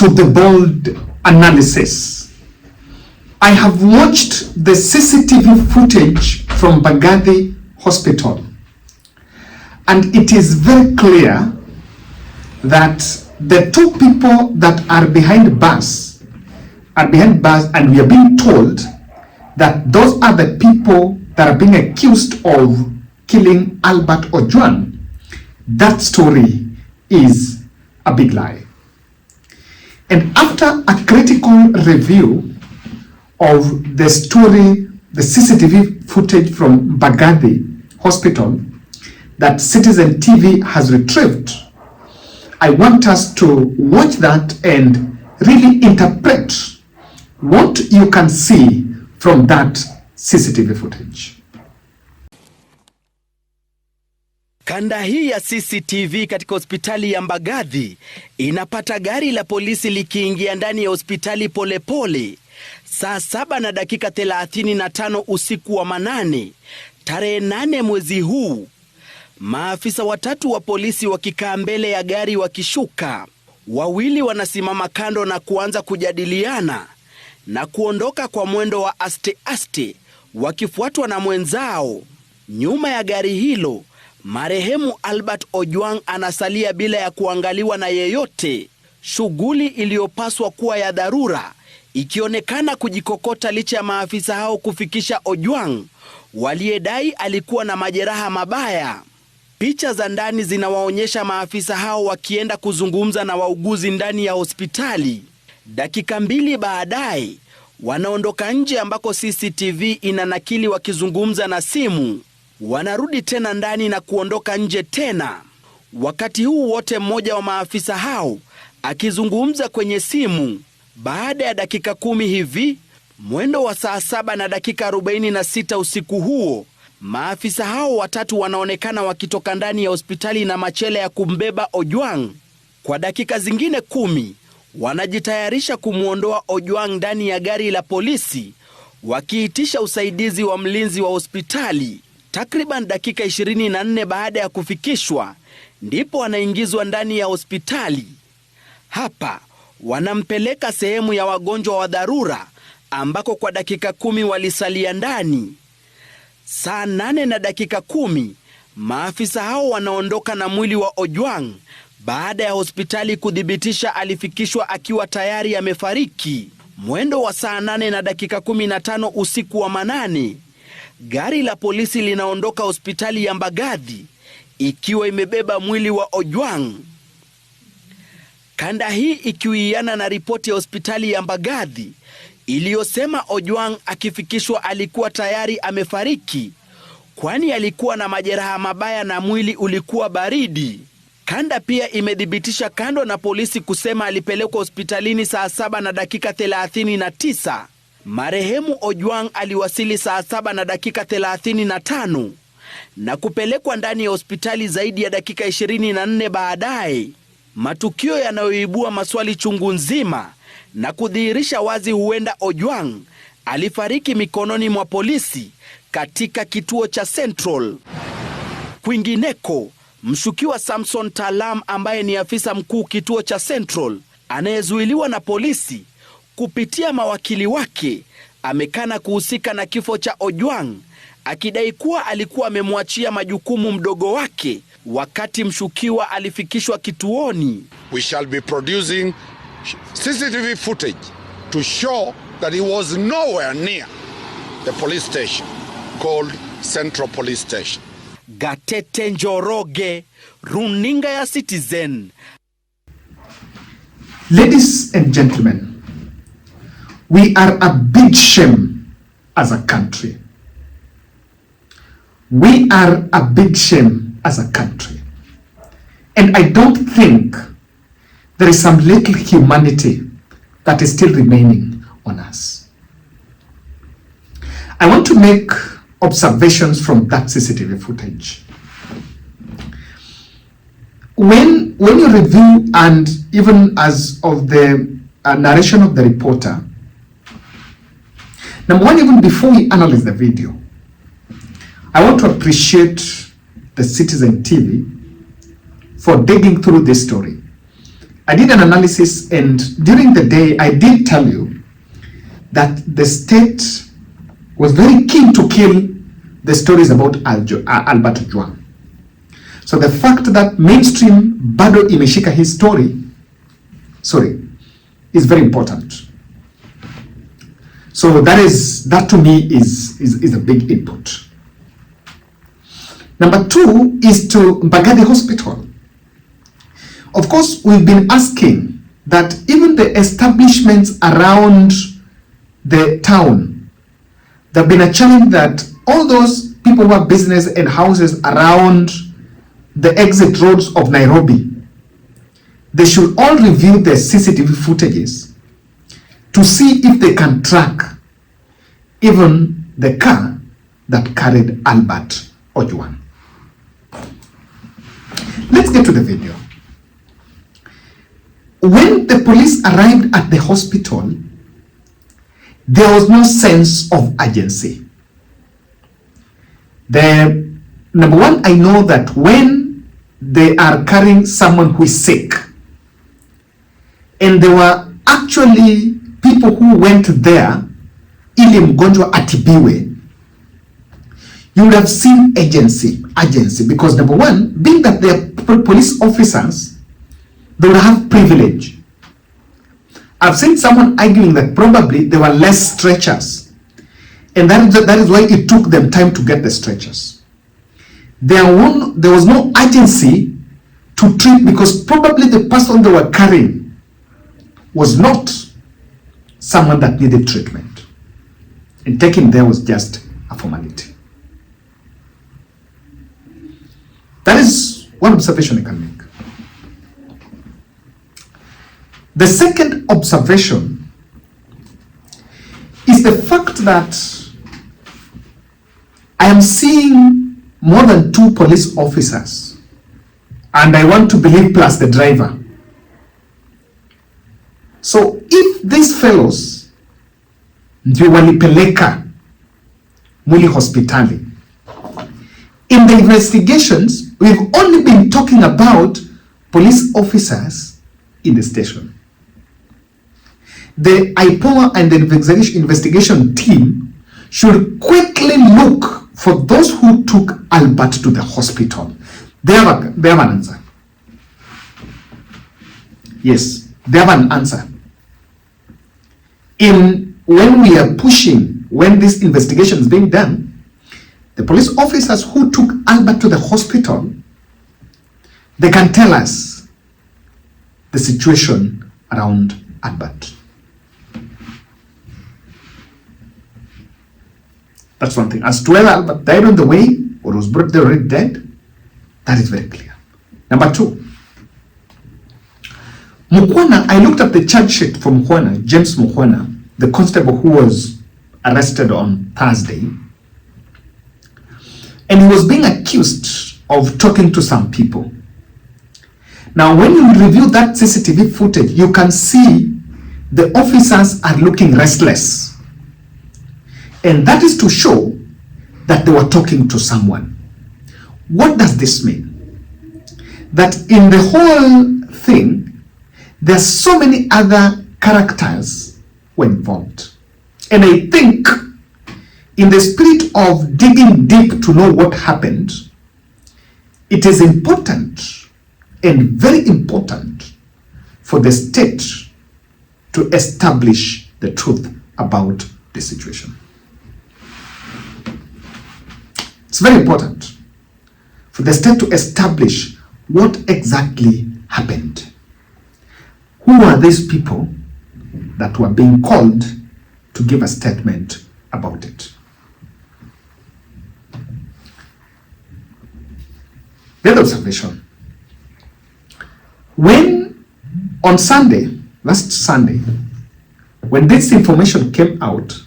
to the bold analysis. I have watched the CCTV footage from Lagat Hospital, and it is very clear that the two people that are behind bars, and we are being told that those are the people that are being accused of killing Albert Ojwang. That story is a big lie. And after a critical review of the story, the CCTV footage from Lagat Hospital that Citizen TV has retrieved, I want us to watch that and really interpret what you can see from that CCTV footage. Kanda hii ya CCTV katika hospitali ya Lagat inapata gari la polisi likiingia ndani ya hospitali polepole saa 7:35 usiku wa manane tarehe 8 mwezi huu. Maafisa watatu wa polisi wakikaa mbele ya gari wakishuka. Wawili wanasimama kando na kuanza kujadiliana na kuondoka kwa mwendo wa aste wakifuatwa na mwenzao. Nyuma ya gari hilo, marehemu Albert Ojwang anasalia bila ya kuangaliwa na yeyote. Shughuli iliyopaswa kuwa ya dharura ikionekana kujikokota licha ya maafisa hao kufikisha Ojwang waliyedai alikuwa na majeraha mabaya. Picha za ndani zinawaonyesha maafisa hao wakienda kuzungumza na wauguzi ndani ya hospitali. Dakika 2 baadaye wanaondoka nje ambako CCTV inanakili wakizungumza na simu. Wanarudi tena ndani na kuondoka nje tena. Wakati huu wote mmoja wa maafisa hao akizungumza kwenye simu. Baada ya dakika 10 hivi, mwendo wa saa 7:46 usiku huo, maafisa hao watatu wanaonekana wakitoka ndani ya hospitali na machela ya kumbeba Ojwang. Kwa dakika zingine 10 wanajitayarisha kumwondoa Ojwang ndani ya gari la polisi, wakiitisha usaidizi wa mlinzi wa hospitali. Takriban dakika 24 baada ya kufikishwa, ndipo wanaingizwa ndani ya hospitali. Hapa wanampeleka sehemu ya wagonjwa wa dharura ambako kwa dakika 10 walisalia ndani. Saa 8:10 maafisa hao wanaondoka na mwili wa Ojwang baada ya hospitali kudhibitisha alifikishwa akiwa tayari amefariki. Mwendo wa saa 8:15 usiku wa manane, gari la polisi linaondoka hospitali ya Lagat ikiwa imebeba mwili wa Ojwang. Kanda hii ikiwiana na ripoti ya hospitali ya Lagat iliyosema Ojwang akifikishwa alikuwa tayari amefariki, kwani alikuwa na majeraha mabaya na mwili ulikuwa baridi. Kanda pia imedhibitisha, kando na polisi kusema alipelekwa hospitalini saa 7:39, marehemu Ojwang aliwasili saa 7:35 na kupelekwa ndani ya hospitali zaidi ya dakika 24 baadaye. Matukio yanayoibua maswali chungu nzima na kudhihirisha wazi huenda Ojwang alifariki mikononi mwa polisi katika kituo cha Central. Kwingineko, mshukiwa Samson Talam ambaye ni afisa mkuu kituo cha Central anayezuiliwa na polisi kupitia mawakili wake amekana kuhusika na kifo cha Ojwang, akidai kuwa alikuwa amemwachia majukumu mdogo wake wakati mshukiwa alifikishwa kituoni. We shall be producing CCTV footage to show that he was nowhere near the police station called Central Police Station. Gatete Njoroge, runinga ya Citizen. Ladies and gentlemen, we are a big shame as a country. We are a big shame as a country. And I don't think there is some little humanity that is still remaining on us. I want to make observations from that CCTV footage. When you review, and even as of the narration of the reporter, number one, even before we analyze the video, I want to appreciate the Citizen TV for digging through this story I did an analysis, and during the day, I did tell you that the state was very keen to kill the stories about Albert Ojwang. So the fact that mainstream bado imeshika his story, is very important. So that to me is a big input. Number two is to Mbagathi Hospital. Of course, we've been asking that even the establishments around the town, there have been a challenge that all those people who have business and houses around the exit roads of Nairobi, they should all review their CCTV footages to see if they can track even the car that carried Albert Ojwang. Let's get to the video. When the police arrived at the hospital, there was no sense of urgency. Number one, I know that when they are carrying someone who is sick, and there were actually people who went there, ili mgonjwa atibiwe, you would have seen urgency, because number one, being that they are police officers, they would have privilege. I've seen someone arguing that probably there were less stretchers, and that is why it took them time to get the stretchers. There was no urgency to treat, because probably the person they were carrying was not someone that needed treatment, and taking there was just a formality. That is one observation I can make. The second observation is the fact that I am seeing more than 2 police officers, and I want to believe plus the driver. So if these fellows ndio walipeleka mwili hospitali, in the investigations, we've only been talking about police officers in the station. The IPOA and the investigation team should quickly look for those who took Albert to the hospital. They have an answer. Yes, they have an answer. When this investigation is being done, the police officers who took Albert to the hospital, they can tell us the situation around Albert. That's one thing. As to whether Albert died on the way or was brought there already dead, that is very clear. Number 2, Mukhwana, I looked at the charge sheet from Mukhwana, James Mukhwana, the constable who was arrested on Thursday, and he was being accused of talking to some people. Now, when you review that CCTV footage, you can see the officers are looking restless. And that is to show that they were talking to someone. What does this mean? That in the whole thing, there are so many other characters were involved. And I think in the spirit of digging deep to know what happened, it is important and very important for the state to establish the truth about the situation. It's very important for the state to establish what exactly happened. Who are these people that were being called to give a statement about it? The other observation, when on Sunday, last Sunday, when this information came out,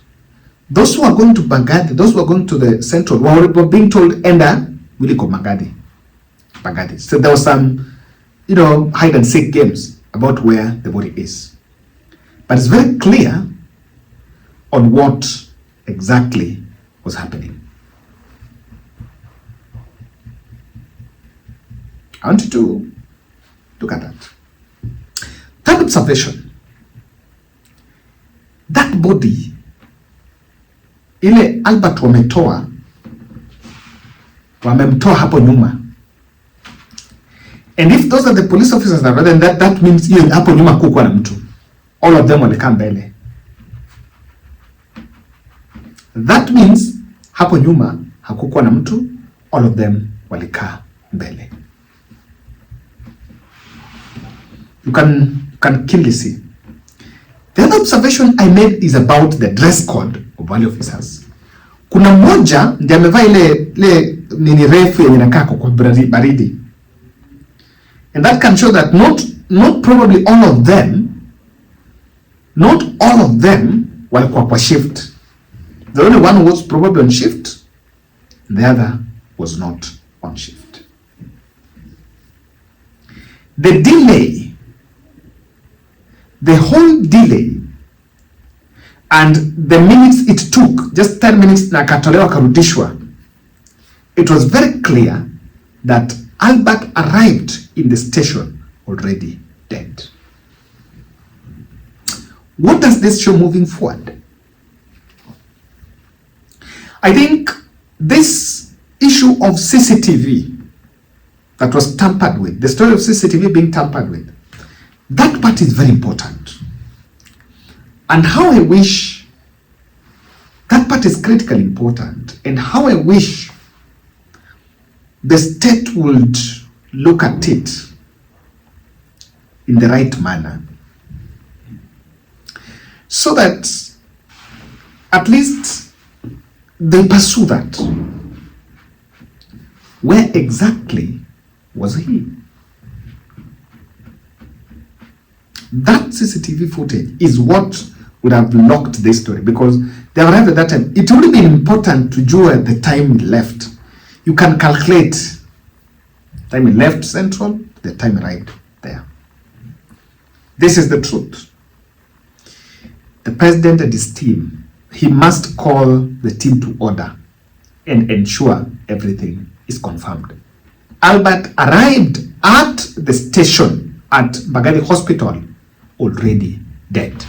those who are going to Mbagathi, those who are going to the central, were being told, Enda, will go Mbagathi. So there was some, hide and seek games about where the body is. But it's very clear on what exactly was happening. I want you to look at that. Third observation, that body ile Albert wamemtoa hapo nyuma, and if those are the police officers that then that means hiyo hapo nyuma kukuwa na mtu, all of them walikaa mbele. That means hapo nyuma hakukuwa na mtu, all of them walikaa mbele. You can clearly see. The other observation I made is about the dress code of wale officers. Kuna mmoja ndiye amevaa ile nini refu yenye inakaa kwa baridi. And that can show that not probably all of them walikuwa kwa shift. The only one who was probably on shift, the other was not on shift. The delay, the whole delay, and the minutes it took, just 10 minutes na katolewa karudishwa, it was very clear that Albert arrived in the station already dead. What does this show moving forward? I think this issue of CCTV that was tampered with, the story of CCTV being tampered with, that part is very important. And how I wish, that part is critically important, and how I wish the state would look at it in the right manner, so that at least they pursue that. Where exactly was he? That CCTV footage is what would have locked this story, because they arrived at that time. It would have been important to do at the time he left. You can calculate time he left Central, the time he arrived there. This is the truth. The president and his team, he must call the team to order and ensure everything is confirmed. Albert arrived at the station at Mbagathi Hospital already dead.